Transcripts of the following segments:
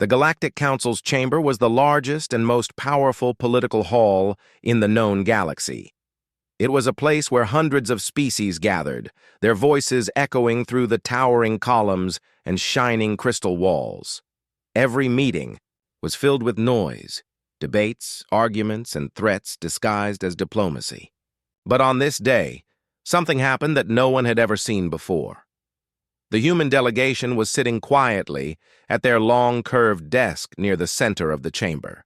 The Galactic Council's chamber was the largest and most powerful political hall in the known galaxy. It was a place where hundreds of species gathered, their voices echoing through the towering columns and shining crystal walls. Every meeting was filled with noise, debates, arguments, and threats disguised as diplomacy. But on this day, something happened that no one had ever seen before. The human delegation was sitting quietly at their long, curved desk near the center of the chamber.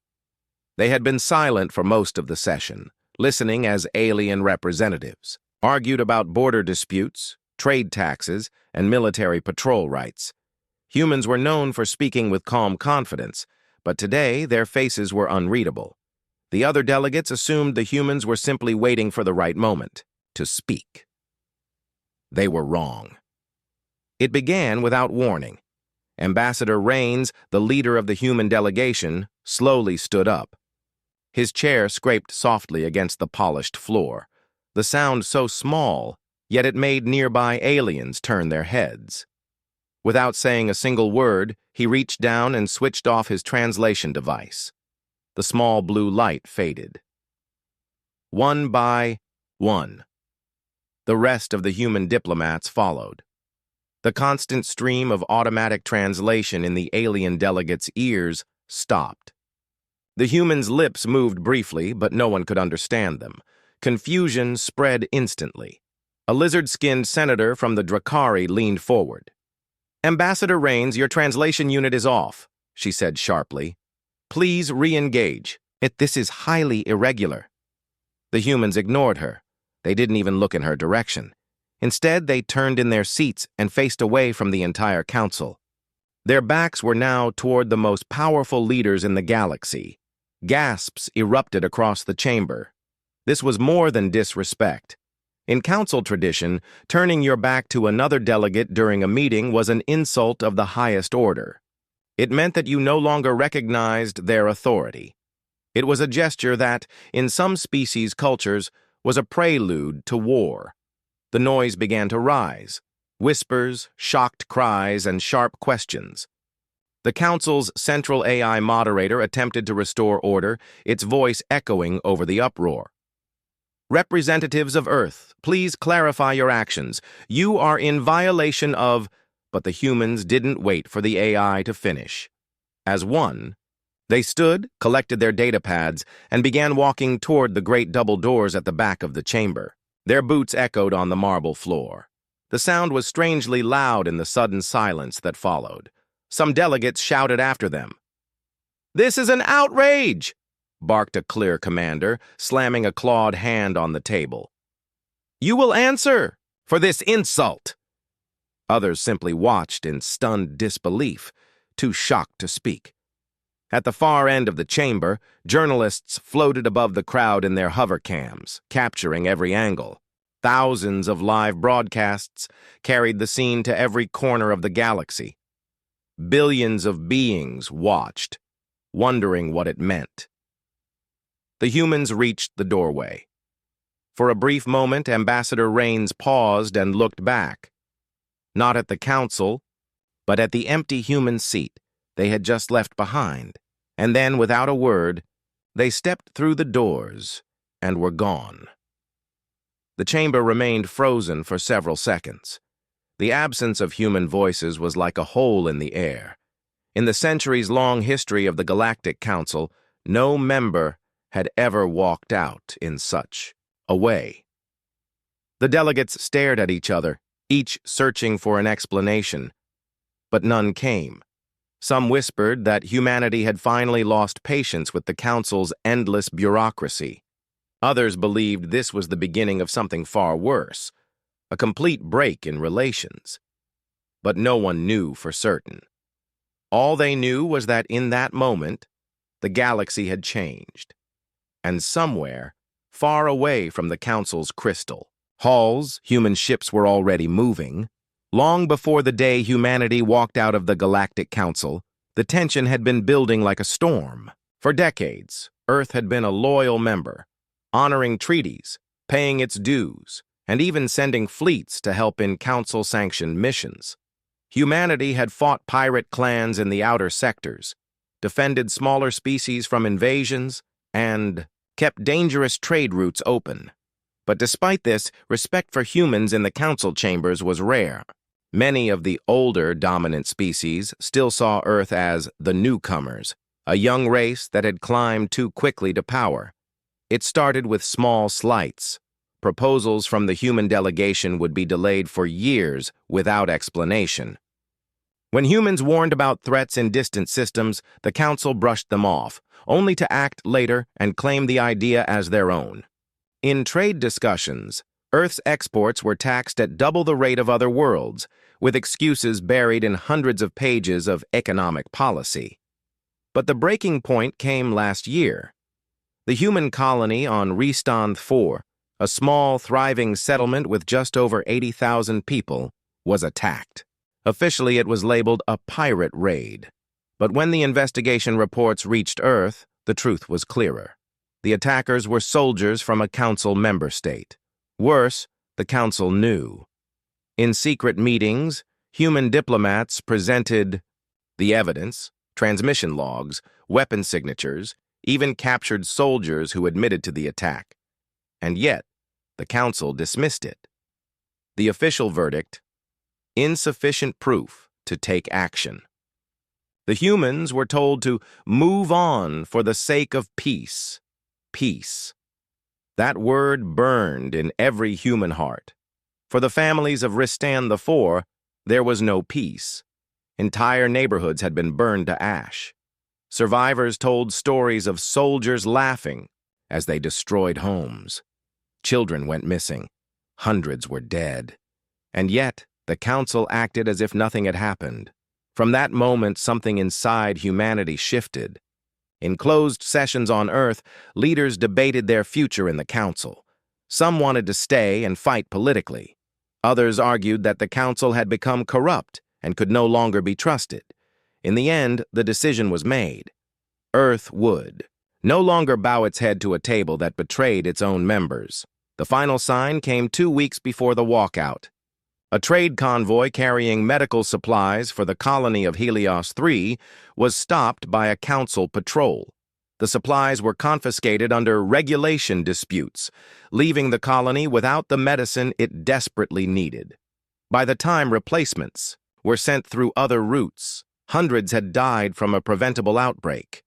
They had been silent for most of the session, listening as alien representatives argued about border disputes, trade taxes, and military patrol rights. Humans were known for speaking with calm confidence, but today their faces were unreadable. The other delegates assumed the humans were simply waiting for the right moment to speak. They were wrong. It began without warning. Ambassador Rains, the leader of the human delegation, slowly stood up. His chair scraped softly against the polished floor, the sound so small, yet it made nearby aliens turn their heads. Without saying a single word, he reached down and switched off his translation device. The small blue light faded. One by one, the rest of the human diplomats followed. The constant stream of automatic translation in the alien delegates' ears stopped. The humans' lips moved briefly, but no one could understand them. Confusion spread instantly. A lizard-skinned senator from the Drakari leaned forward. "Ambassador Rains, your translation unit is off," she said sharply. "Please re-engage. This is highly irregular." The humans ignored her. They didn't even look in her direction. Instead, they turned in their seats and faced away from the entire council. Their backs were now toward the most powerful leaders in the galaxy. Gasps erupted across the chamber. This was more than disrespect. In council tradition, turning your back to another delegate during a meeting was an insult of the highest order. It meant that you no longer recognized their authority. It was a gesture that, in some species' cultures, was a prelude to war. The noise began to rise. Whispers, shocked cries, and sharp questions. The council's central AI moderator attempted to restore order, its voice echoing over the uproar. "Representatives of Earth, please clarify your actions. You are in violation of—" But the humans didn't wait for the AI to finish. As one, they stood, collected their data pads, and began walking toward the great double doors at the back of the chamber. Their boots echoed on the marble floor. The sound was strangely loud in the sudden silence that followed. Some delegates shouted after them. "This is an outrage!" barked a clear commander, slamming a clawed hand on the table. "You will answer for this insult!" Others simply watched in stunned disbelief, too shocked to speak. At the far end of the chamber, journalists floated above the crowd in their hovercams, capturing every angle. Thousands of live broadcasts carried the scene to every corner of the galaxy. Billions of beings watched, wondering what it meant. The humans reached the doorway. For a brief moment, Ambassador Rains paused and looked back. Not at the council, but at the empty human seat they had just left behind. And then, without a word, they stepped through the doors and were gone. The chamber remained frozen for several seconds. The absence of human voices was like a hole in the air. In the centuries-long history of the Galactic Council, no member had ever walked out in such a way. The delegates stared at each other, each searching for an explanation, but none came. Some whispered that humanity had finally lost patience with the Council's endless bureaucracy. Others believed this was the beginning of something far worse, a complete break in relations. But no one knew for certain. All they knew was that in that moment, the galaxy had changed. And somewhere, far away from the Council's crystal halls, human ships were already moving. Long before the day humanity walked out of the Galactic Council, the tension had been building like a storm. For decades, Earth had been a loyal member, honoring treaties, paying its dues, and even sending fleets to help in Council-sanctioned missions. Humanity had fought pirate clans in the outer sectors, defended smaller species from invasions, and kept dangerous trade routes open. But despite this, respect for humans in the council chambers was rare. Many of the older dominant species still saw Earth as the newcomers, a young race that had climbed too quickly to power. It started with small slights. Proposals from the human delegation would be delayed for years without explanation. When humans warned about threats in distant systems, the Council brushed them off, only to act later and claim the idea as their own. In trade discussions, Earth's exports were taxed at double the rate of other worlds, with excuses buried in hundreds of pages of economic policy. But the breaking point came last year. The human colony on Restand 4, a small, thriving settlement with just over 80,000 people, was attacked. Officially, it was labeled a pirate raid. But when the investigation reports reached Earth, the truth was clearer. The attackers were soldiers from a Council member state. Worse, the Council knew. In secret meetings, human diplomats presented the evidence, transmission logs, weapon signatures, even captured soldiers who admitted to the attack. And yet, the Council dismissed it. The official verdict: insufficient proof to take action. The humans were told to move on for the sake of peace. Peace. That word burned in every human heart. For the families of Ristan IV, there was no peace. Entire neighborhoods had been burned to ash. Survivors told stories of soldiers laughing as they destroyed homes. Children went missing. Hundreds were dead. And yet, the Council acted as if nothing had happened. From that moment, something inside humanity shifted. In closed sessions on Earth, leaders debated their future in the Council. Some wanted to stay and fight politically. Others argued that the Council had become corrupt and could no longer be trusted. In the end, the decision was made. Earth would no longer bow its head to a table that betrayed its own members. The final sign came 2 weeks before the walkout. A trade convoy carrying medical supplies for the colony of Helios 3 was stopped by a Council patrol. The supplies were confiscated under regulation disputes, leaving the colony without the medicine it desperately needed. By the time replacements were sent through other routes, hundreds had died from a preventable outbreak.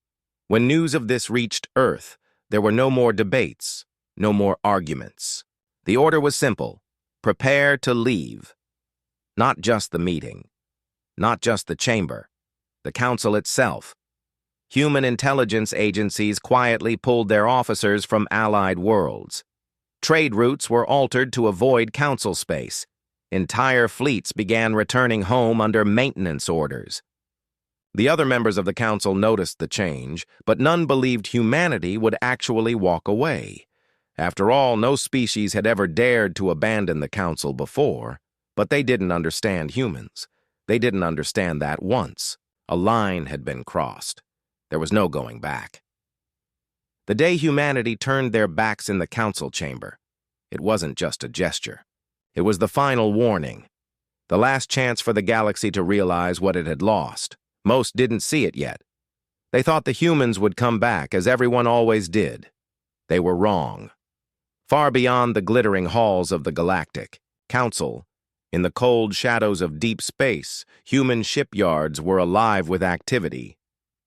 When news of this reached Earth, there were no more debates, no more arguments. The order was simple: prepare to leave. Not just the meeting, not just the chamber, the Council itself. Human intelligence agencies quietly pulled their officers from allied worlds. Trade routes were altered to avoid Council space. Entire fleets began returning home under maintenance orders. The other members of the Council noticed the change, but none believed humanity would actually walk away. After all, no species had ever dared to abandon the Council before. But they didn't understand humans. They didn't understand that once a line had been crossed, there was no going back. The day humanity turned their backs in the Council chamber, it wasn't just a gesture. It was the final warning, the last chance for the galaxy to realize what it had lost. Most didn't see it yet. They thought the humans would come back, as everyone always did. They were wrong. Far beyond the glittering halls of the Galactic Council, in the cold shadows of deep space, human shipyards were alive with activity.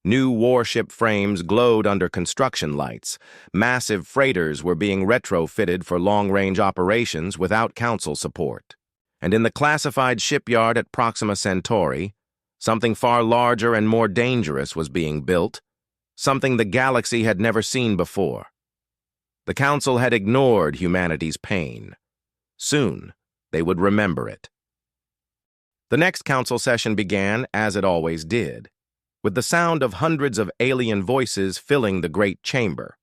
New warship frames glowed under construction lights. Massive freighters were being retrofitted for long-range operations without Council support. And in the classified shipyard at Proxima Centauri, something far larger and more dangerous was being built, something the galaxy had never seen before. The Council had ignored humanity's pain. Soon, they would remember it. The next Council session began, as it always did, with the sound of hundreds of alien voices filling the great chamber.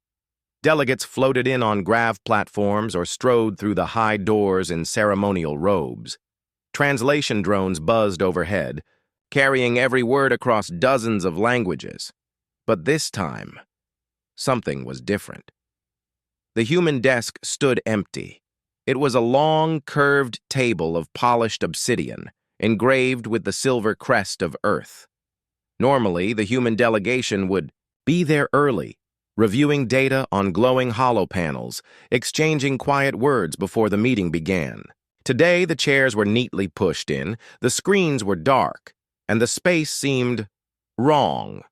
Delegates floated in on grav platforms or strode through the high doors in ceremonial robes. Translation drones buzzed overhead, carrying every word across dozens of languages. But this time, something was different. The human desk stood empty. It was a long, curved table of polished obsidian, engraved with the silver crest of Earth. Normally, the human delegation would be there early, reviewing data on glowing holopanels, exchanging quiet words before the meeting began. Today, the chairs were neatly pushed in, the screens were dark, and the space seemed wrong.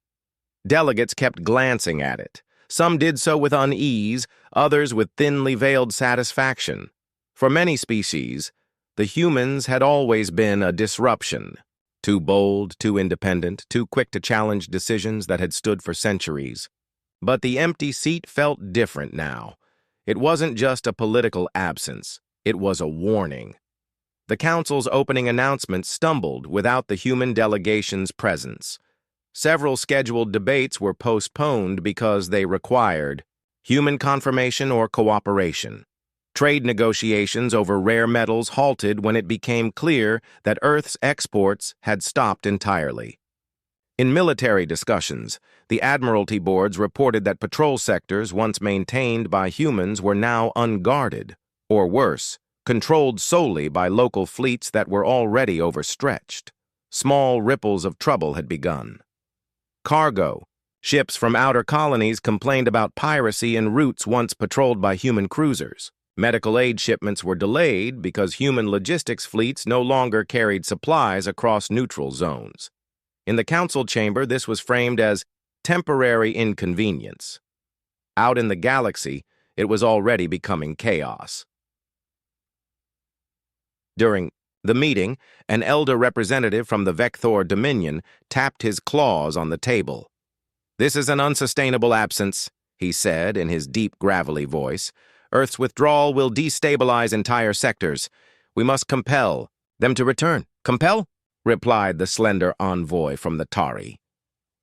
Delegates kept glancing at it. Some did so with unease, others with thinly veiled satisfaction. For many species, the humans had always been a disruption. Too bold, too independent, too quick to challenge decisions that had stood for centuries. But the empty seat felt different now. It wasn't just a political absence, it was a warning. The council's opening announcement stumbled without the human delegation's presence. Several scheduled debates were postponed because they required human confirmation or cooperation. Trade negotiations over rare metals halted when it became clear that Earth's exports had stopped entirely. In military discussions, the Admiralty boards reported that patrol sectors once maintained by humans were now unguarded, or worse, controlled solely by local fleets that were already overstretched. Small ripples of trouble had begun. Cargo. Ships from outer colonies complained about piracy in routes once patrolled by human cruisers. Medical aid shipments were delayed because human logistics fleets no longer carried supplies across neutral zones. In the council chamber, this was framed as temporary inconvenience. Out in the galaxy, it was already becoming chaos. During the meeting, an elder representative from the Vector Dominion tapped his claws on the table. "This is an unsustainable absence," he said in his deep, gravelly voice. "Earth's withdrawal will destabilize entire sectors. We must compel them to return." "Compel?" replied the slender envoy from the Tari.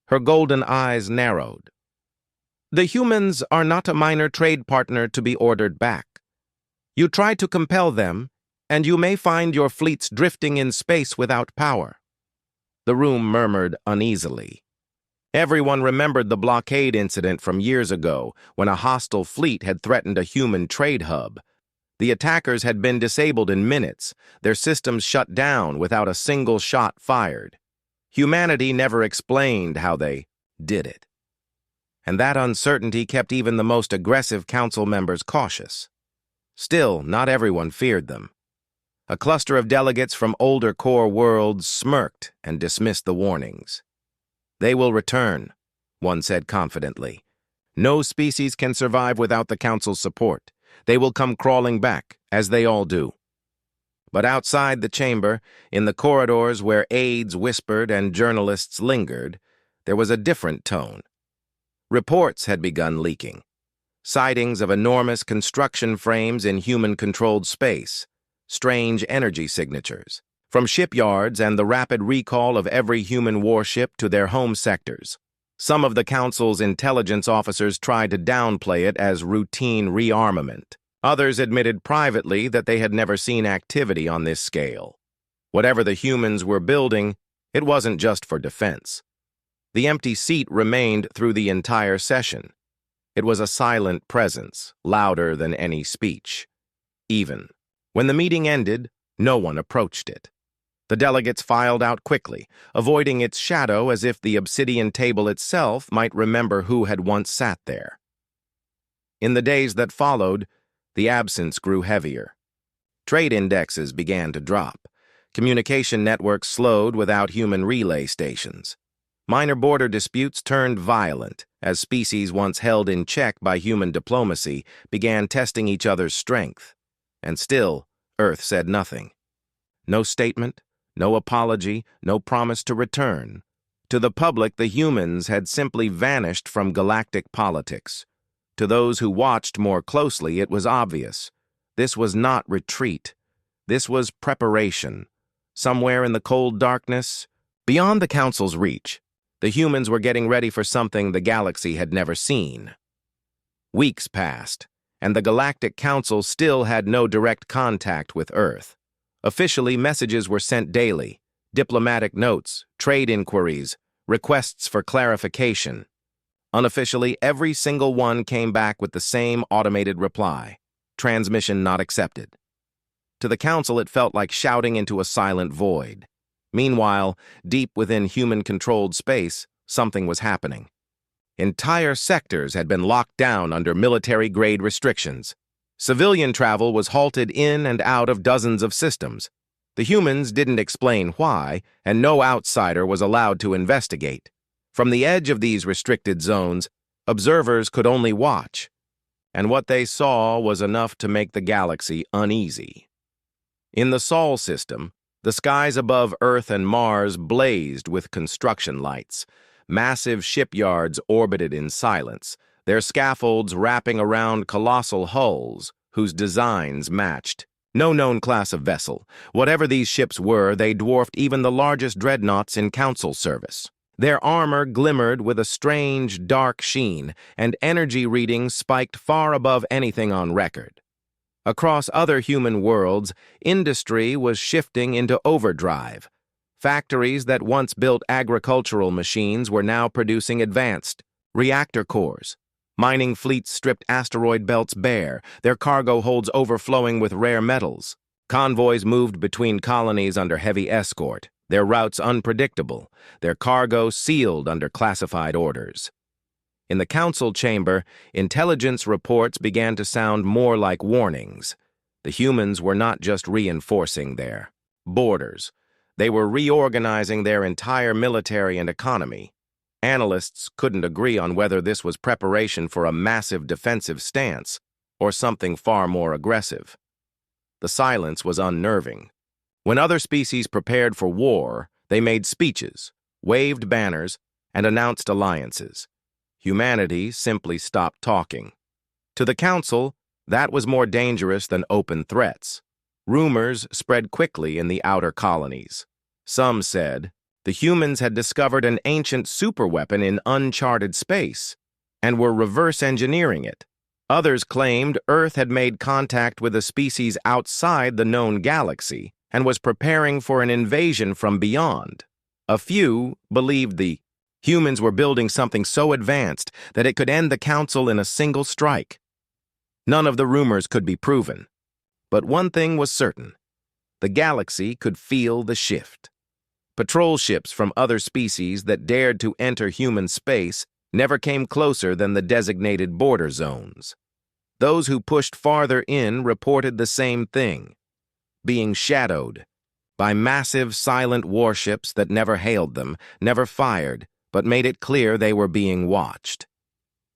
Her golden eyes narrowed. "The humans are not a minor trade partner to be ordered back. You try to compel them, and you may find your fleets drifting in space without power." The room murmured uneasily. Everyone remembered the blockade incident from years ago when a hostile fleet had threatened a human trade hub. The attackers had been disabled in minutes, their systems shut down without a single shot fired. Humanity never explained how they did it. And that uncertainty kept even the most aggressive council members cautious. Still, not everyone feared them. A cluster of delegates from older core worlds smirked and dismissed the warnings. "They will return," one said confidently. "No species can survive without the Council's support. They will come crawling back, as they all do." But outside the chamber, in the corridors where aides whispered and journalists lingered, there was a different tone. Reports had begun leaking. Sightings of enormous construction frames in human-controlled space, strange energy signatures, from shipyards and the rapid recall of every human warship to their home sectors. Some of the Council's intelligence officers tried to downplay it as routine rearmament. Others admitted privately that they had never seen activity on this scale. Whatever the humans were building, it wasn't just for defense. The empty seat remained through the entire session. It was a silent presence, louder than any speech. Even when the meeting ended, no one approached it. The delegates filed out quickly, avoiding its shadow as if the obsidian table itself might remember who had once sat there. In the days that followed, the absence grew heavier. Trade indexes began to drop. Communication networks slowed without human relay stations. Minor border disputes turned violent as species once held in check by human diplomacy began testing each other's strength. And still, Earth said nothing. No statement, no apology, no promise to return. To the public, the humans had simply vanished from galactic politics. To those who watched more closely, it was obvious. This was not retreat. This was preparation. Somewhere in the cold darkness, beyond the Council's reach, the humans were getting ready for something the galaxy had never seen. Weeks passed, and the Galactic Council still had no direct contact with Earth. Officially, messages were sent daily, diplomatic notes, trade inquiries, requests for clarification. Unofficially, every single one came back with the same automated reply: transmission not accepted. To the Council, it felt like shouting into a silent void. Meanwhile, deep within human-controlled space, something was happening. Entire sectors had been locked down under military-grade restrictions. Civilian travel was halted in and out of dozens of systems. The humans didn't explain why, and no outsider was allowed to investigate. From the edge of these restricted zones, observers could only watch, and what they saw was enough to make the galaxy uneasy. In the Sol system, the skies above Earth and Mars blazed with construction lights. Massive shipyards orbited in silence, their scaffolds wrapping around colossal hulls whose designs matched. No known class of vessel. Whatever these ships were, they dwarfed even the largest dreadnoughts in Council service. Their armor glimmered with a strange, dark sheen, and energy readings spiked far above anything on record. Across other human worlds, industry was shifting into overdrive. Factories that once built agricultural machines were now producing advanced reactor cores. Mining fleets stripped asteroid belts bare, their cargo holds overflowing with rare metals. Convoys moved between colonies under heavy escort, their routes unpredictable, their cargo sealed under classified orders. In the council chamber, intelligence reports began to sound more like warnings. The humans were not just reinforcing their borders. They were reorganizing their entire military and economy. Analysts couldn't agree on whether this was preparation for a massive defensive stance or something far more aggressive. The silence was unnerving. When other species prepared for war, they made speeches, waved banners, and announced alliances. Humanity simply stopped talking. To the Council, that was more dangerous than open threats. Rumors spread quickly in the outer colonies. Some said the humans had discovered an ancient superweapon in uncharted space and were reverse engineering it. Others claimed Earth had made contact with a species outside the known galaxy and was preparing for an invasion from beyond. A few believed the humans were building something so advanced that it could end the Council in a single strike. None of the rumors could be proven. But one thing was certain. The galaxy could feel the shift. Patrol ships from other species that dared to enter human space never came closer than the designated border zones. Those who pushed farther in reported the same thing, being shadowed by massive silent warships that never hailed them, never fired, but made it clear they were being watched.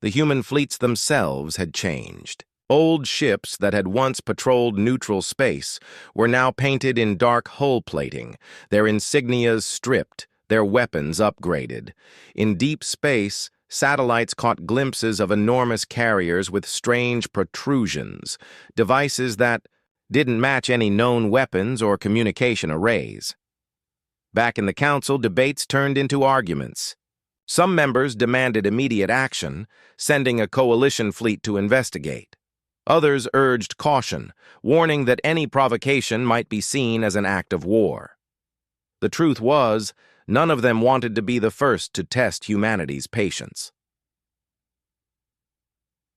The human fleets themselves had changed. Old ships that had once patrolled neutral space were now painted in dark hull plating, their insignias stripped, their weapons upgraded. In deep space, satellites caught glimpses of enormous carriers with strange protrusions, devices that didn't match any known weapons or communication arrays. Back in the Council, debates turned into arguments. Some members demanded immediate action, sending a coalition fleet to investigate. Others urged caution, warning that any provocation might be seen as an act of war. The truth was, none of them wanted to be the first to test humanity's patience.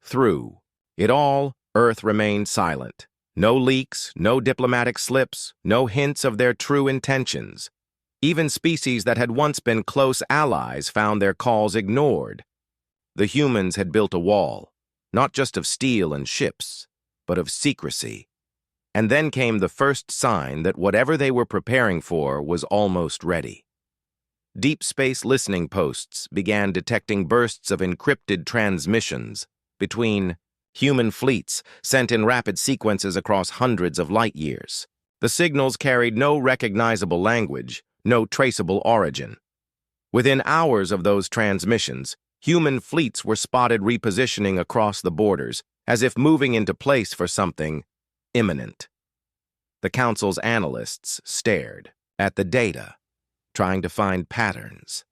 Through it all, Earth remained silent. No leaks, no diplomatic slips, no hints of their true intentions. Even species that had once been close allies found their calls ignored. The humans had built a wall, not just of steel and ships, but of secrecy. And then came the first sign that whatever they were preparing for was almost ready. Deep space listening posts began detecting bursts of encrypted transmissions between human fleets sent in rapid sequences across hundreds of light years. The signals carried no recognizable language, no traceable origin. Within hours of those transmissions, human fleets were spotted repositioning across the borders, as if moving into place for something imminent. The Council's analysts stared at the data, trying to find patterns.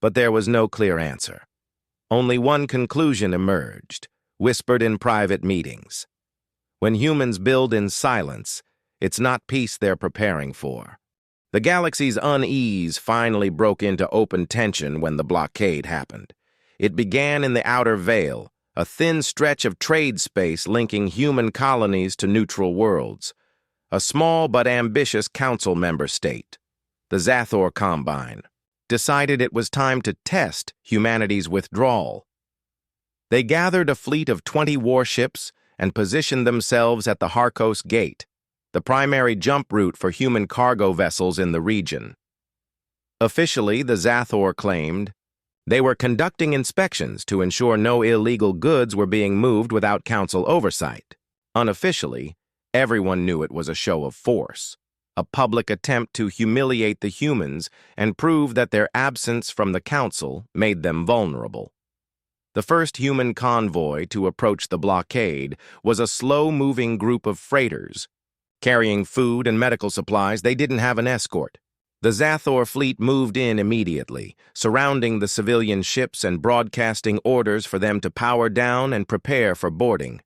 But there was no clear answer. Only one conclusion emerged, whispered in private meetings. When humans build in silence, it's not peace they're preparing for. The galaxy's unease finally broke into open tension when the blockade happened. It began in the outer veil, a thin stretch of trade space linking human colonies to neutral worlds. A small but ambitious council member state, the Zathor Combine, decided it was time to test humanity's withdrawal. They gathered a fleet of 20 warships and positioned themselves at the Harkos Gate, the primary jump route for human cargo vessels in the region. Officially, the Zathor claimed they were conducting inspections to ensure no illegal goods were being moved without council oversight. Unofficially, everyone knew it was a show of force, a public attempt to humiliate the humans and prove that their absence from the council made them vulnerable. The first human convoy to approach the blockade was a slow-moving group of freighters. Carrying food and medical supplies, they didn't have an escort. The Zathor fleet moved in immediately, surrounding the civilian ships and broadcasting orders for them to power down and prepare for boarding.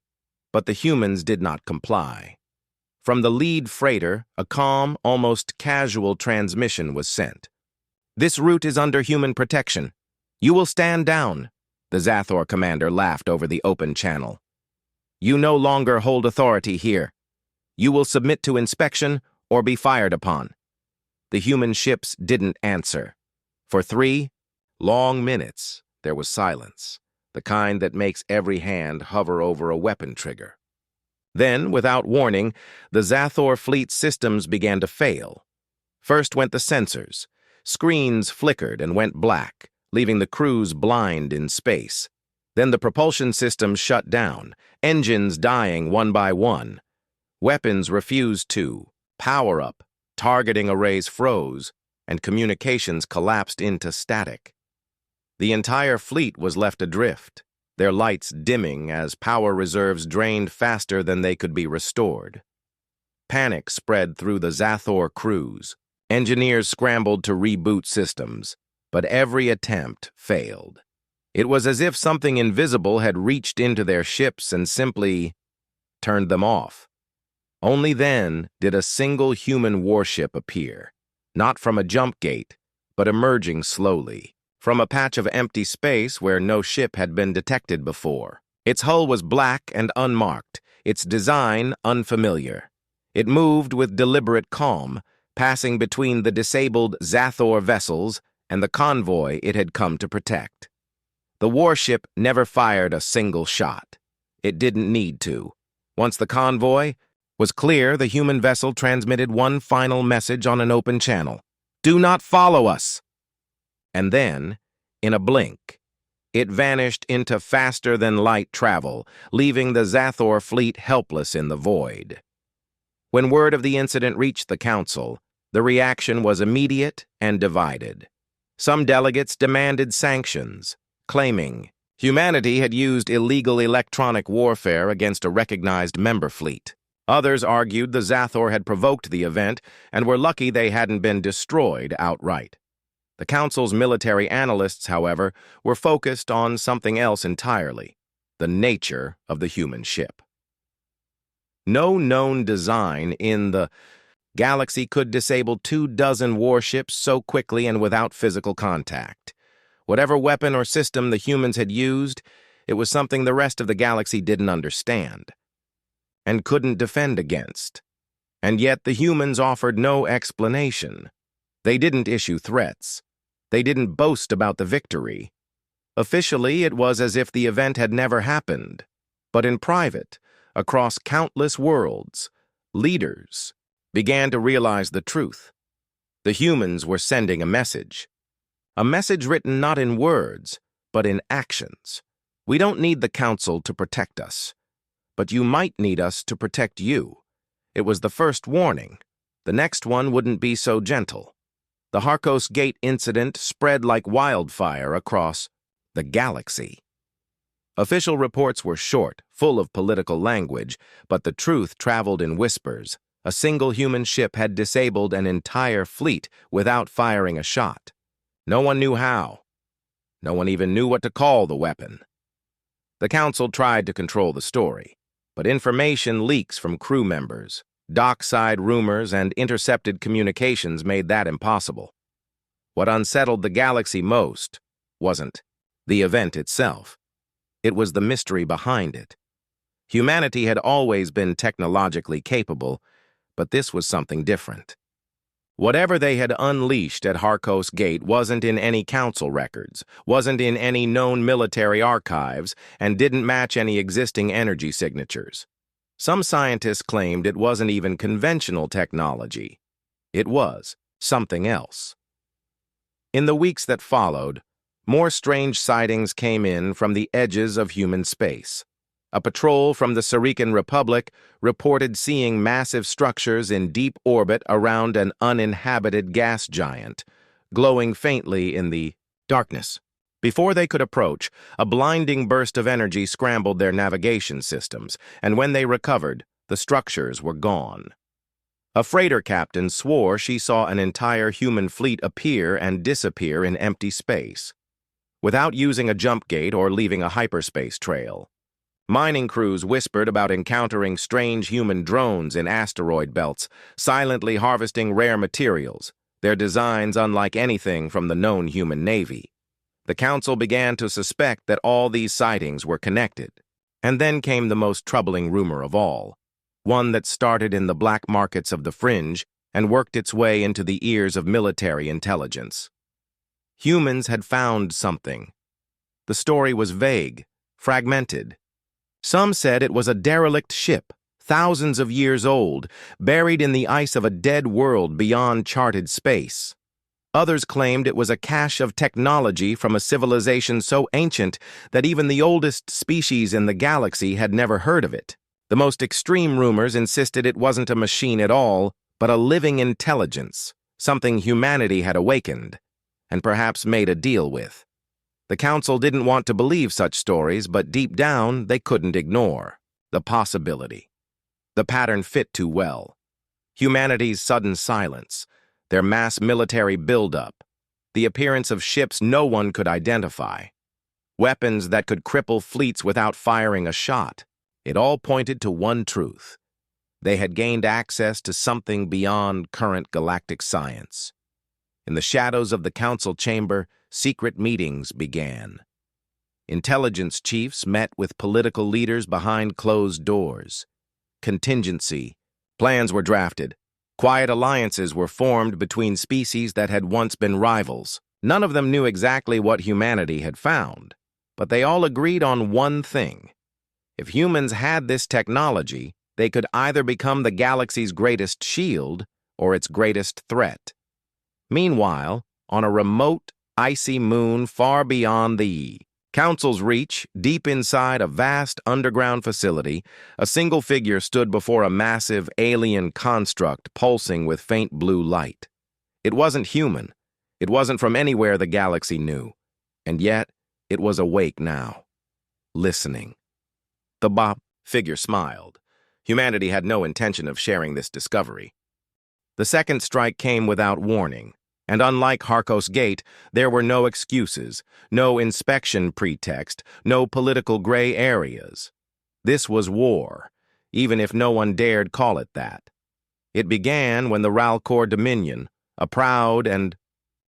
But the humans did not comply. From the lead freighter, a calm, almost casual transmission was sent. "This route is under human protection. You will stand down," the Zathor commander laughed over the open channel. "You no longer hold authority here. You will submit to inspection or be fired upon." The human ships didn't answer. For 3 long minutes, there was silence, the kind that makes every hand hover over a weapon trigger. Then, without warning, the Zathor fleet systems began to fail. First went the sensors. Screens flickered and went black, leaving the crews blind in space. Then the propulsion systems shut down, engines dying one by one. Weapons refused to power up, targeting arrays froze, and communications collapsed into static. The entire fleet was left adrift, their lights dimming as power reserves drained faster than they could be restored. Panic spread through the Zathor crews. Engineers scrambled to reboot systems, but every attempt failed. It was as if something invisible had reached into their ships and simply turned them off. Only then did a single human warship appear, not from a jump gate, but emerging slowly, from a patch of empty space where no ship had been detected before. Its hull was black and unmarked, its design unfamiliar. It moved with deliberate calm, passing between the disabled Zathor vessels and the convoy it had come to protect. The warship never fired a single shot. It didn't need to. Once the convoy was clear, the human vessel transmitted one final message on an open channel: "Do not follow us." And then, in a blink, it vanished into faster-than-light travel, leaving the Zathor fleet helpless in the void. When word of the incident reached the council, the reaction was immediate and divided. Some delegates demanded sanctions, claiming humanity had used illegal electronic warfare against a recognized member fleet. Others argued the Zathor had provoked the event and were lucky they hadn't been destroyed outright. The council's military analysts, however, were focused on something else entirely: the nature of the human ship. No known design in the galaxy could disable 24 warships so quickly and without physical contact. Whatever weapon or system the humans had used, it was something the rest of the galaxy didn't understand and couldn't defend against. And yet the humans offered no explanation. They didn't issue threats. They didn't boast about the victory. Officially, it was as if the event had never happened. But in private, across countless worlds, leaders began to realize the truth. The humans were sending a message written not in words, but in actions. We don't need the council to protect us, but you might need us to protect you. It was the first warning. The next one wouldn't be so gentle. The Harkos Gate incident spread like wildfire across the galaxy. Official reports were short, full of political language, but the truth traveled in whispers. A single human ship had disabled an entire fleet without firing a shot. No one knew how. No one even knew what to call the weapon. The council tried to control the story, but information leaks from crew members, dockside rumors, and intercepted communications made that impossible. What unsettled the galaxy most wasn't the event itself. It was the mystery behind it. Humanity had always been technologically capable, but this was something different. Whatever they had unleashed at Harkos Gate wasn't in any council records, wasn't in any known military archives, and didn't match any existing energy signatures. Some scientists claimed it wasn't even conventional technology. It was something else. In the weeks that followed, more strange sightings came in from the edges of human space. A patrol from the Sarican Republic reported seeing massive structures in deep orbit around an uninhabited gas giant, glowing faintly in the darkness. Before they could approach, a blinding burst of energy scrambled their navigation systems, and when they recovered, the structures were gone. A freighter captain swore she saw an entire human fleet appear and disappear in empty space, without using a jump gate or leaving a hyperspace trail. Mining crews whispered about encountering strange human drones in asteroid belts, silently harvesting rare materials, their designs unlike anything from the known human navy. The council began to suspect that all these sightings were connected. And then came the most troubling rumor of all, one that started in the black markets of the fringe and worked its way into the ears of military intelligence. Humans had found something. The story was vague, fragmented. Some said it was a derelict ship, thousands of years old, buried in the ice of a dead world beyond charted space. Others claimed it was a cache of technology from a civilization so ancient that even the oldest species in the galaxy had never heard of it. The most extreme rumors insisted it wasn't a machine at all, but a living intelligence, something humanity had awakened, and perhaps made a deal with. The council didn't want to believe such stories, but deep down they couldn't ignore the possibility. The pattern fit too well. Humanity's sudden silence, their mass military buildup, the appearance of ships no one could identify, weapons that could cripple fleets without firing a shot. It all pointed to one truth. They had gained access to something beyond current galactic science. In the shadows of the council chamber, secret meetings began. Intelligence chiefs met with political leaders behind closed doors. Contingency plans were drafted. Quiet alliances were formed between species that had once been rivals. None of them knew exactly what humanity had found, but they all agreed on one thing. If humans had this technology, they could either become the galaxy's greatest shield or its greatest threat. Meanwhile, on a remote, icy moon far beyond the council's reach, deep inside a vast underground facility, a single figure stood before a massive alien construct pulsing with faint blue light. It wasn't human. It wasn't from anywhere the galaxy knew. And yet, it was awake now, listening. The figure smiled. Humanity had no intention of sharing this discovery. The second strike came without warning. And unlike Harkos Gate, there were no excuses, no inspection pretext, no political gray areas. This was war, even if no one dared call it that. It began when the Ralcor Dominion, a proud and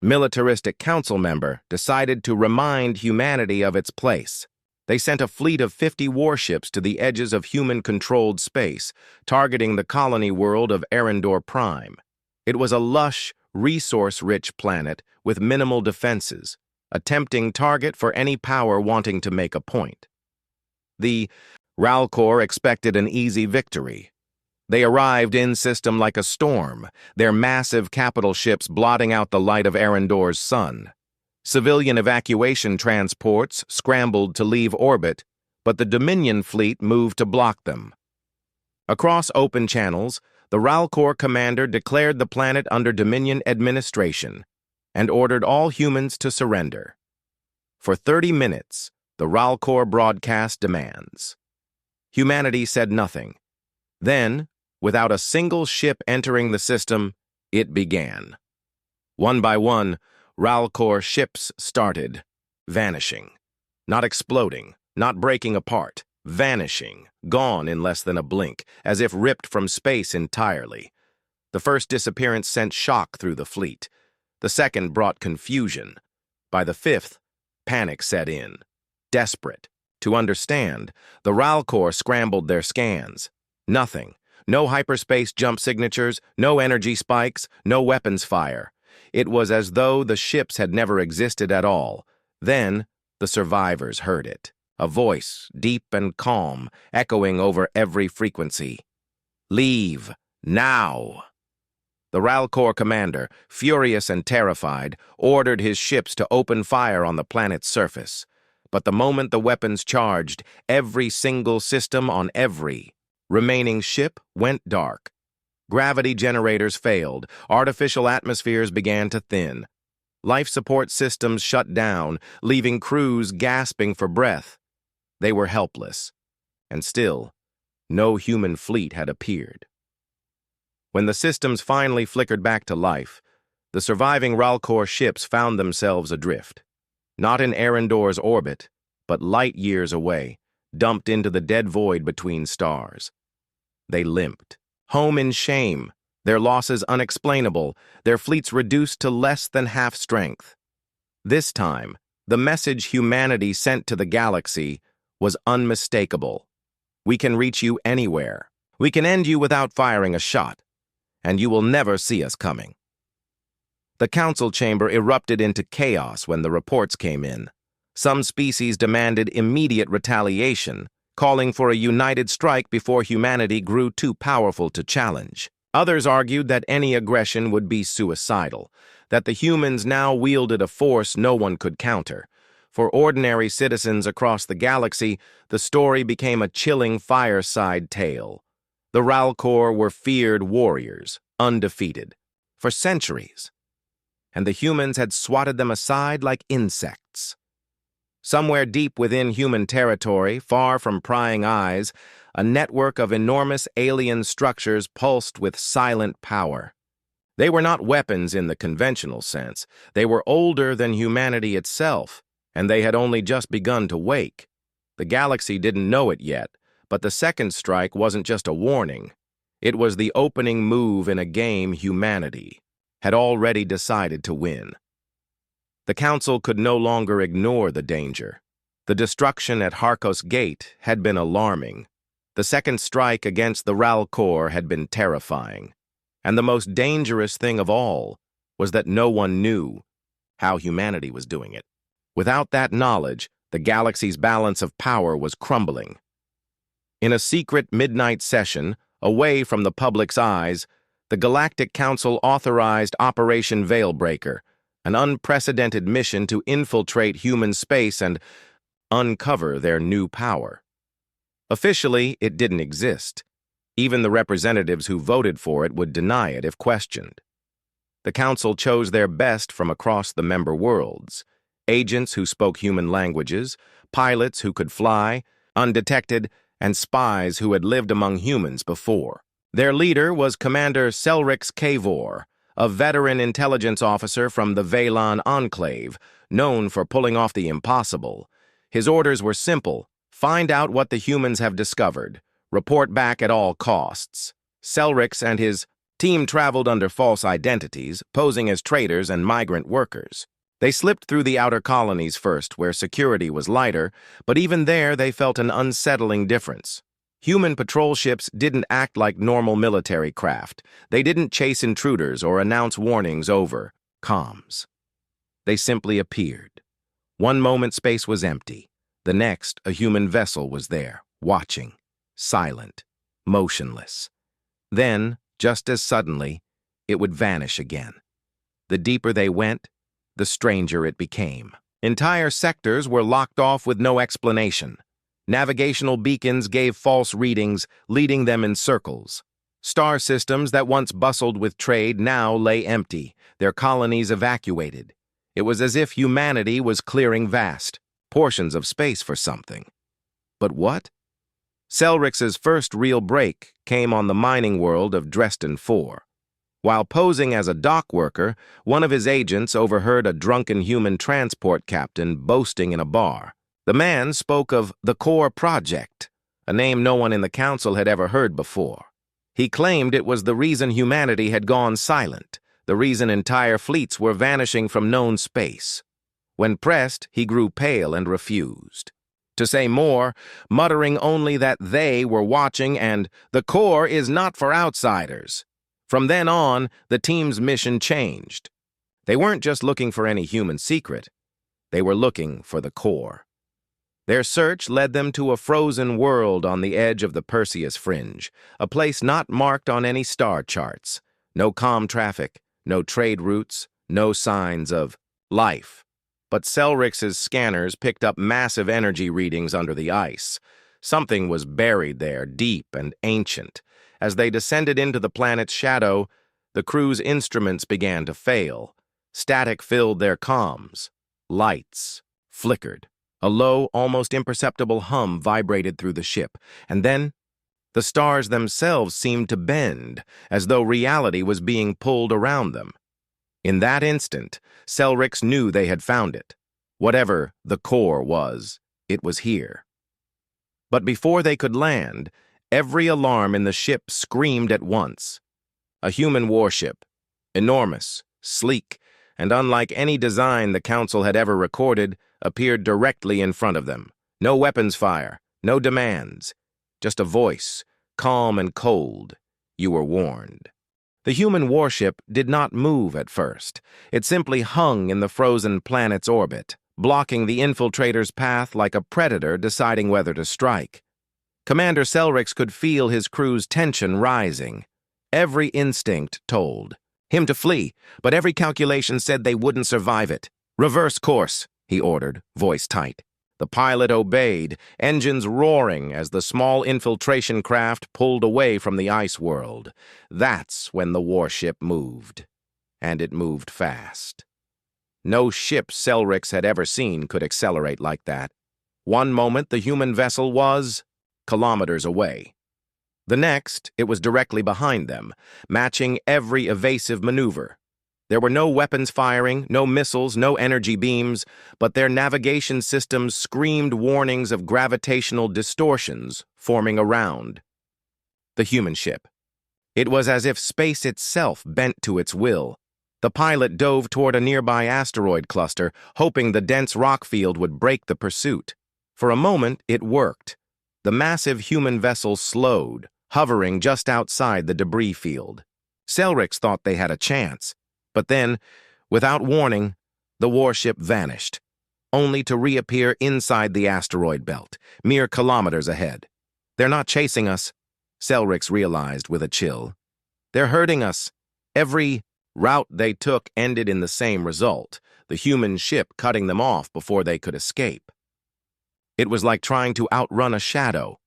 militaristic council member, decided to remind humanity of its place. They sent a fleet of 50 warships to the edges of human-controlled space, targeting the colony world of Arendor Prime. It was a lush, resource-rich planet with minimal defenses, a tempting target for any power wanting to make a point. The Ralcor expected an easy victory. They arrived in-system like a storm, their massive capital ships blotting out the light of Arendor's sun. Civilian evacuation transports scrambled to leave orbit, but the Dominion fleet moved to block them. Across open channels, the Ralcor commander declared the planet under Dominion administration and ordered all humans to surrender. For 30 minutes, the Ralcor broadcast demands. Humanity said nothing. Then, without a single ship entering the system, it began. One by one, Ralcor ships started vanishing, not exploding, not breaking apart, vanishing, gone in less than a blink, as if ripped from space entirely. The first disappearance sent shock through the fleet. The second brought confusion. By the fifth, panic set in. Desperate to understand, the Ralcor scrambled their scans. Nothing. no hyperspace jump signatures, no energy spikes, no weapons fire. It was as though the ships had never existed at all. Then, the survivors heard it. A voice, deep and calm, echoing over every frequency. "Leave, now!" The Ralcor commander, furious and terrified, ordered his ships to open fire on the planet's surface. But the moment the weapons charged, every single system on every remaining ship went dark. Gravity generators failed, artificial atmospheres began to thin. Life support systems shut down, leaving crews gasping for breath. They were helpless, and still, no human fleet had appeared. When the systems finally flickered back to life, the surviving Ralcor ships found themselves adrift. Not in Arendor's orbit, but light years away, dumped into the dead void between stars. They limped, home in shame, their losses unexplainable, their fleets reduced to less than half strength. This time, the message humanity sent to the galaxy was unmistakable. We can reach you anywhere. We can end you without firing a shot, and you will never see us coming. The council chamber erupted into chaos when the reports came in. Some species demanded immediate retaliation, calling for a united strike before humanity grew too powerful to challenge. Others argued that any aggression would be suicidal, that the humans now wielded a force no one could counter. For ordinary citizens across the galaxy, the story became a chilling fireside tale. The Ralcor were feared warriors, undefeated, for centuries, and the humans had swatted them aside like insects. Somewhere deep within human territory, far from prying eyes, a network of enormous alien structures pulsed with silent power. They were not weapons in the conventional sense. They were older than humanity itself, and they had only just begun to wake. The galaxy didn't know it yet, but the second strike wasn't just a warning. It was the opening move in a game humanity had already decided to win. The Council could no longer ignore the danger. The destruction at Harkos Gate had been alarming. The second strike against the Ralcor had been terrifying. And the most dangerous thing of all was that no one knew how humanity was doing it. Without that knowledge, the galaxy's balance of power was crumbling. In a secret midnight session, away from the public's eyes, the Galactic Council authorized Operation Veilbreaker, an unprecedented mission to infiltrate human space and uncover their new power. Officially, it didn't exist. Even the representatives who voted for it would deny it if questioned. The Council chose their best from across the member worlds: agents who spoke human languages, pilots who could fly, undetected, and spies who had lived among humans before. Their leader was Commander Selrix Kavor, a veteran intelligence officer from the Valon Enclave, known for pulling off the impossible. His orders were simple: find out what the humans have discovered, report back at all costs. Selrix and his team traveled under false identities, posing as traders and migrant workers. They slipped through the outer colonies first, where security was lighter, but even there they felt an unsettling difference. Human patrol ships didn't act like normal military craft. They didn't chase intruders or announce warnings over comms. They simply appeared. One moment space was empty. The next, a human vessel was there, watching, silent, motionless. Then, just as suddenly, it would vanish again. The deeper they went, the stranger it became. Entire sectors were locked off with no explanation. Navigational beacons gave false readings, leading them in circles. Star systems that once bustled with trade now lay empty, their colonies evacuated. It was as if humanity was clearing vast portions of space for something. But what? Selrix's first real break came on the mining world of Dresden 4. While posing as a dock worker, one of his agents overheard a drunken human transport captain boasting in a bar. The man spoke of the Core Project, a name no one in the Council had ever heard before. He claimed it was the reason humanity had gone silent, the reason entire fleets were vanishing from known space. When pressed, he grew pale and refused. To say more, muttering only that they were watching and the core is not for outsiders. From then on, the team's mission changed. They weren't just looking for any human secret. They were looking for the core. Their search led them to a frozen world on the edge of the Perseus Fringe, a place not marked on any star charts. No comm traffic, no trade routes, no signs of life. But Selrix's scanners picked up massive energy readings under the ice. Something was buried there, deep and ancient. As they descended into the planet's shadow, the crew's instruments began to fail. Static filled their comms. Lights flickered. A low, almost imperceptible hum vibrated through the ship, and then the stars themselves seemed to bend, as though reality was being pulled around them. In that instant, Selrix knew they had found it. Whatever the core was, it was here. But before they could land, every alarm in the ship screamed at once. A human warship, enormous, sleek, and unlike any design the Council had ever recorded, appeared directly in front of them. No weapons fire, no demands, just a voice, calm and cold. You were warned. The human warship did not move at first. It simply hung in the frozen planet's orbit, blocking the infiltrator's path like a predator deciding whether to strike. Commander Selrix could feel his crew's tension rising. Every instinct told him to flee, but every calculation said they wouldn't survive it. "Reverse course," he ordered, voice tight. The pilot obeyed, engines roaring as the small infiltration craft pulled away from the ice world. That's when the warship moved. And it moved fast. No ship Selrix had ever seen could accelerate like that. One moment, the human vessel was kilometers away. The next, it was directly behind them, matching every evasive maneuver. There were no weapons firing, no missiles, no energy beams, but their navigation systems screamed warnings of gravitational distortions forming around the human ship. It was as if space itself bent to its will. The pilot dove toward a nearby asteroid cluster, hoping the dense rock field would break the pursuit. For a moment, it worked. The massive human vessel slowed, hovering just outside the debris field. Selrix thought they had a chance. But then, without warning, the warship vanished, only to reappear inside the asteroid belt, mere kilometers ahead. "They're not chasing us," Selrix realized with a chill. "They're hurting us." Every route they took ended in the same result, the human ship cutting them off before they could escape. It was like trying to outrun a shadow.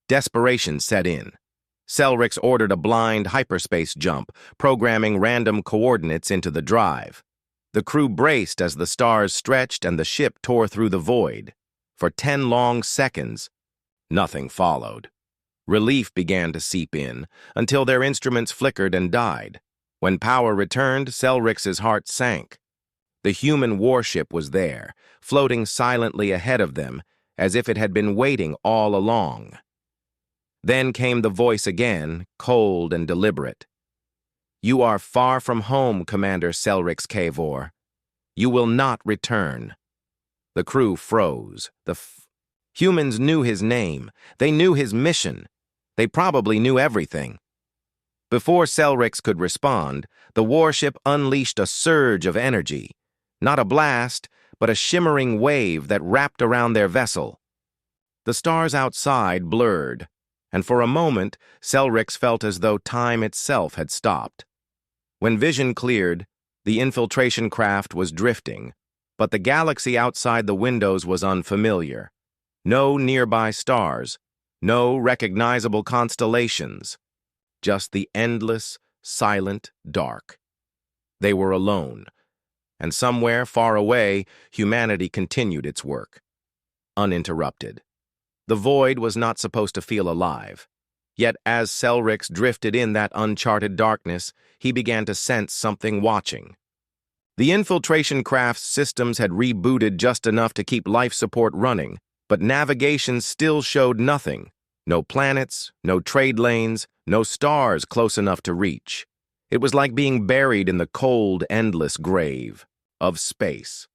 Desperation set in. Selrix ordered a blind hyperspace jump, programming random coordinates into the drive. The crew braced as the stars stretched and the ship tore through the void. For 10 long seconds, nothing followed. Relief began to seep in, until their instruments flickered and died. When power returned, Selrix's heart sank. The human warship was there, floating silently ahead of them, as if it had been waiting all along. Then came the voice again, cold and deliberate. "You are far from home, Commander Selrix Kavor. You will not return." The crew froze. Humans knew his name. They knew his mission. They probably knew everything. Before Selrix could respond, the warship unleashed a surge of energy. Not a blast, but a shimmering wave that wrapped around their vessel. The stars outside blurred, and for a moment, Selrix felt as though time itself had stopped. When vision cleared, the infiltration craft was drifting, but the galaxy outside the windows was unfamiliar. No nearby stars, no recognizable constellations, just the endless, silent dark. They were alone, and somewhere far away, humanity continued its work, uninterrupted. The void was not supposed to feel alive. Yet as Selrix drifted in that uncharted darkness, he began to sense something watching. The infiltration craft's systems had rebooted just enough to keep life support running, but navigation still showed nothing. No planets, no trade lanes, no stars close enough to reach. It was like being buried in the cold, endless grave of space.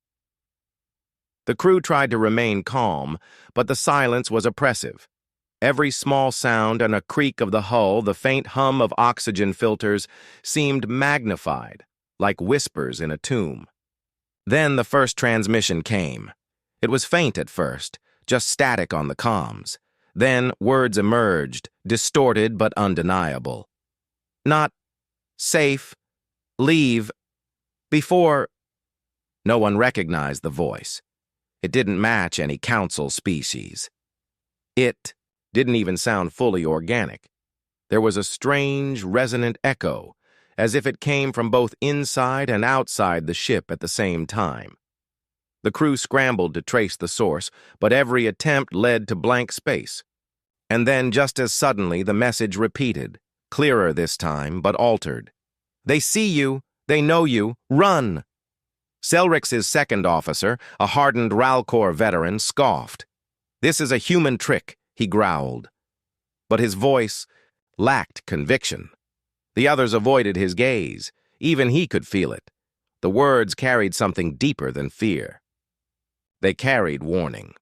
The crew tried to remain calm, but the silence was oppressive. Every small sound and a creak of the hull, the faint hum of oxygen filters, seemed magnified, like whispers in a tomb. Then the first transmission came. It was faint at first, just static on the comms. Then words emerged, distorted but undeniable. Not safe, leave, before. No one recognized the voice. It didn't match any council species. It didn't even sound fully organic. There was a strange, resonant echo, as if it came from both inside and outside the ship at the same time. The crew scrambled to trace the source, but every attempt led to blank space. And then, just as suddenly, the message repeated, clearer this time, but altered. "They see you! They know you! Run!" Selrix's second officer, a hardened Ralcor veteran, scoffed. "This is a human trick," he growled. But his voice lacked conviction. The others avoided his gaze. Even he could feel it. The words carried something deeper than fear. They carried warning.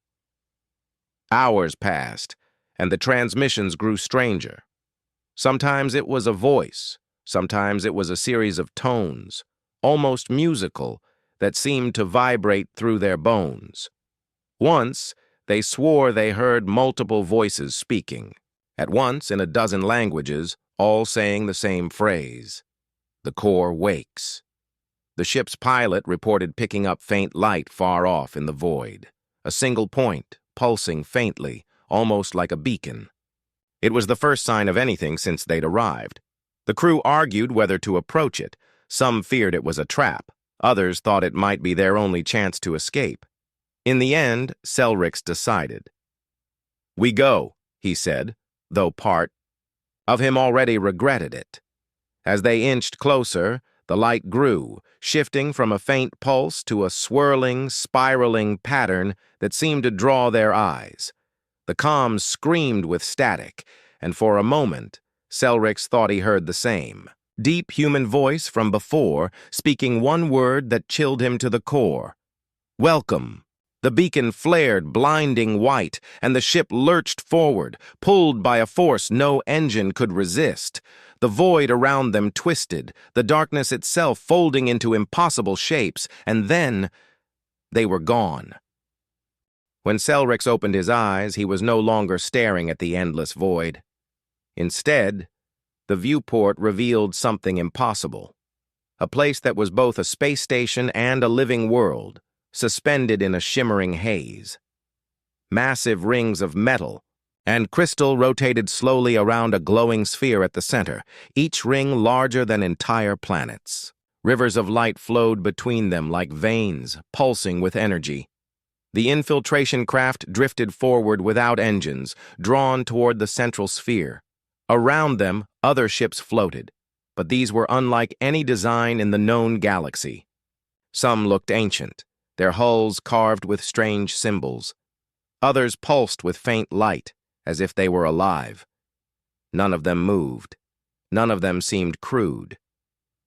Hours passed, and the transmissions grew stranger. Sometimes it was a voice, sometimes it was a series of tones, almost musical, that seemed to vibrate through their bones. Once, they swore they heard multiple voices speaking, at once in a dozen languages, all saying the same phrase. "The core wakes." The ship's pilot reported picking up faint light far off in the void, a single point, pulsing faintly, almost like a beacon. It was the first sign of anything since they'd arrived. The crew argued whether to approach it. Some feared it was a trap. Others thought it might be their only chance to escape. In the end, Selrix decided. "We go," he said, though part of him already regretted it. As they inched closer, the light grew, shifting from a faint pulse to a swirling, spiraling pattern that seemed to draw their eyes. The comms screamed with static, and for a moment, Selrix thought he heard the same. Deep human voice from before, speaking one word that chilled him to the core. "Welcome." The beacon flared blinding white, and the ship lurched forward, pulled by a force no engine could resist. The void around them twisted, the darkness itself folding into impossible shapes, and then they were gone. When Selrix opened his eyes, he was no longer staring at the endless void. Instead, the viewport revealed something impossible. A place that was both a space station and a living world, suspended in a shimmering haze. Massive rings of metal and crystal rotated slowly around a glowing sphere at the center, each ring larger than entire planets. Rivers of light flowed between them like veins, pulsing with energy. The infiltration craft drifted forward without engines, drawn toward the central sphere. Around them, other ships floated, but these were unlike any design in the known galaxy. Some looked ancient, their hulls carved with strange symbols. Others pulsed with faint light, as if they were alive. None of them moved. None of them seemed crewed.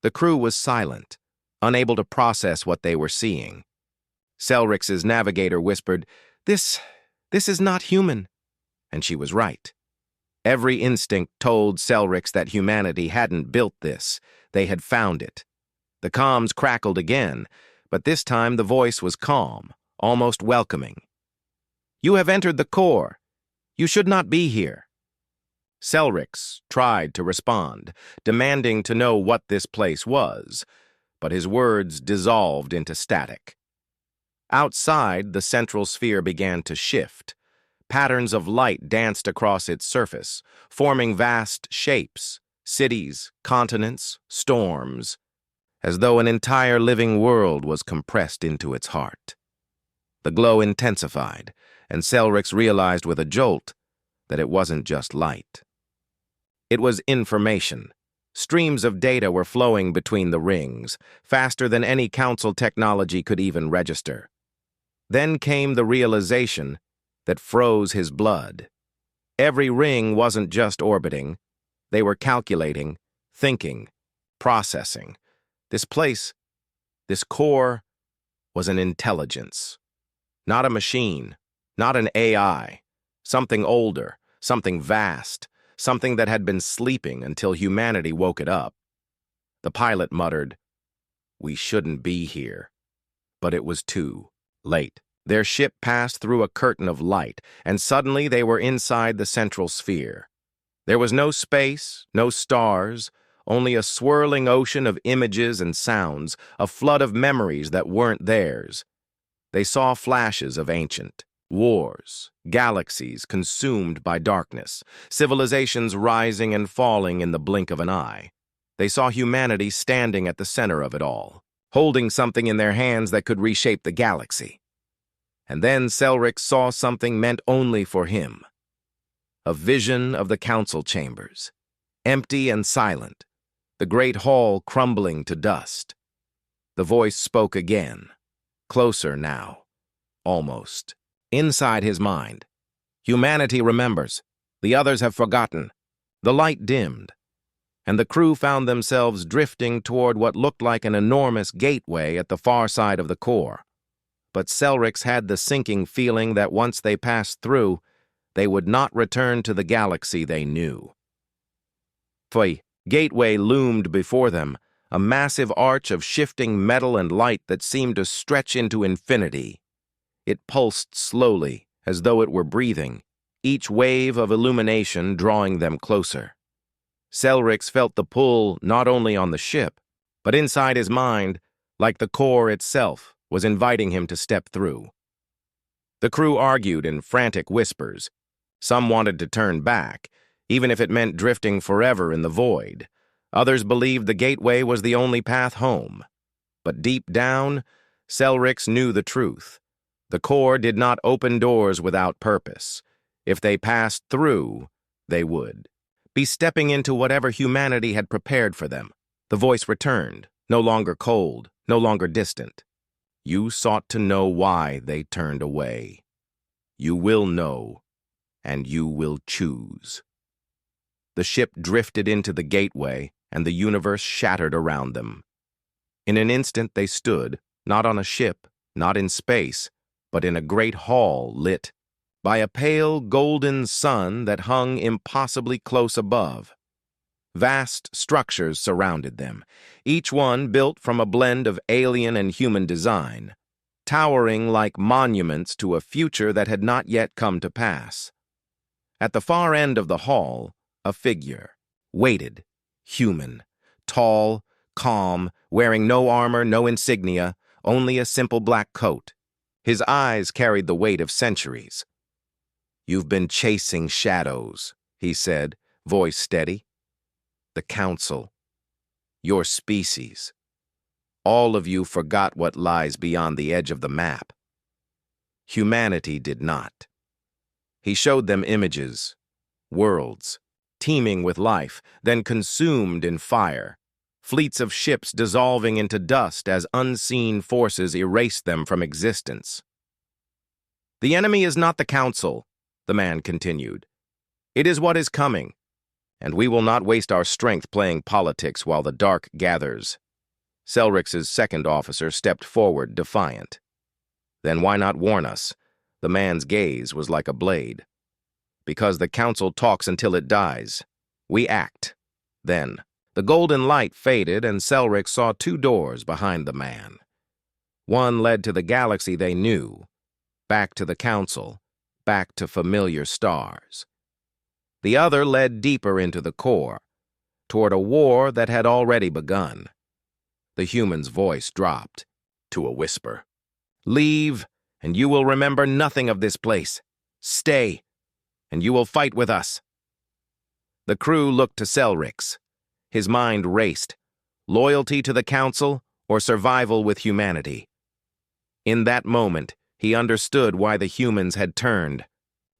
The crew was silent, unable to process what they were seeing. Selrix's navigator whispered, This is not human." And she was right. Every instinct told Selrix that humanity hadn't built this. They had found it. The comms crackled again, but this time the voice was calm, almost welcoming. "You have entered the core. You should not be here." Selrix tried to respond, demanding to know what this place was, but his words dissolved into static. Outside, the central sphere began to shift. Patterns of light danced across its surface, forming vast shapes, cities, continents, storms, as though an entire living world was compressed into its heart. The glow intensified, and Selrix realized with a jolt that it wasn't just light. It was information. Streams of data were flowing between the rings, faster than any council technology could even register. Then came the realization that froze his blood. Every ring wasn't just orbiting. They were calculating, thinking, processing. This place, this core, was an intelligence. Not a machine, not an AI. Something older, something vast, something that had been sleeping until humanity woke it up. The pilot muttered, "We shouldn't be here." But it was too late. Their ship passed through a curtain of light, and suddenly they were inside the central sphere. There was no space, no stars, only a swirling ocean of images and sounds, a flood of memories that weren't theirs. They saw flashes of ancient wars, galaxies consumed by darkness, civilizations rising and falling in the blink of an eye. They saw humanity standing at the center of it all, holding something in their hands that could reshape the galaxy. And then Selric saw something meant only for him. A vision of the council chambers, empty and silent, the great hall crumbling to dust. The voice spoke again, closer now, almost. Inside his mind, humanity remembers, the others have forgotten. The light dimmed, and the crew found themselves drifting toward what looked like an enormous gateway at the far side of the core. But Selrix had the sinking feeling that once they passed through, they would not return to the galaxy they knew. The gateway loomed before them, a massive arch of shifting metal and light that seemed to stretch into infinity. It pulsed slowly, as though it were breathing, each wave of illumination drawing them closer. Selrix felt the pull not only on the ship, but inside his mind, like the core itself was inviting him to step through. The crew argued in frantic whispers. Some wanted to turn back, even if it meant drifting forever in the void. Others believed the gateway was the only path home. But deep down, Selrix knew the truth. The core did not open doors without purpose. If they passed through, they would be stepping into whatever humanity had prepared for them. The voice returned, no longer cold, no longer distant. You sought to know why they turned away. You will know, and you will choose. The ship drifted into the gateway, and the universe shattered around them. In an instant they stood, not on a ship, not in space, but in a great hall lit by a pale golden sun that hung impossibly close above. Vast structures surrounded them, each one built from a blend of alien and human design, towering like monuments to a future that had not yet come to pass. At the far end of the hall, a figure, weighted, human, tall, calm, wearing no armor, no insignia, only a simple black coat. His eyes carried the weight of centuries. "You've been chasing shadows," he said, voice steady. "The Council, your species. All of you forgot what lies beyond the edge of the map. Humanity did not." He showed them images, worlds, teeming with life, then consumed in fire, fleets of ships dissolving into dust as unseen forces erased them from existence. "The enemy is not the Council," the man continued. "It is what is coming, and we will not waste our strength playing politics while the dark gathers." Selrix's second officer stepped forward, defiant. "Then why not warn us?" The man's gaze was like a blade. "Because the Council talks until it dies. We act. Then." The golden light faded, and Selrix saw two doors behind the man. One led to the galaxy they knew, back to the Council, back to familiar stars. The other led deeper into the core, toward a war that had already begun. The human's voice dropped to a whisper. "Leave, and you will remember nothing of this place. Stay, and you will fight with us." The crew looked to Selrix. His mind raced. Loyalty to the Council or survival with humanity. In that moment, he understood why the humans had turned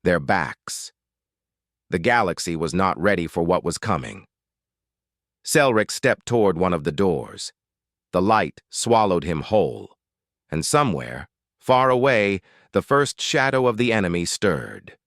their backs. The galaxy was not ready for what was coming. Selrix stepped toward one of the doors. The light swallowed him whole, and somewhere, far away, the first shadow of the enemy stirred.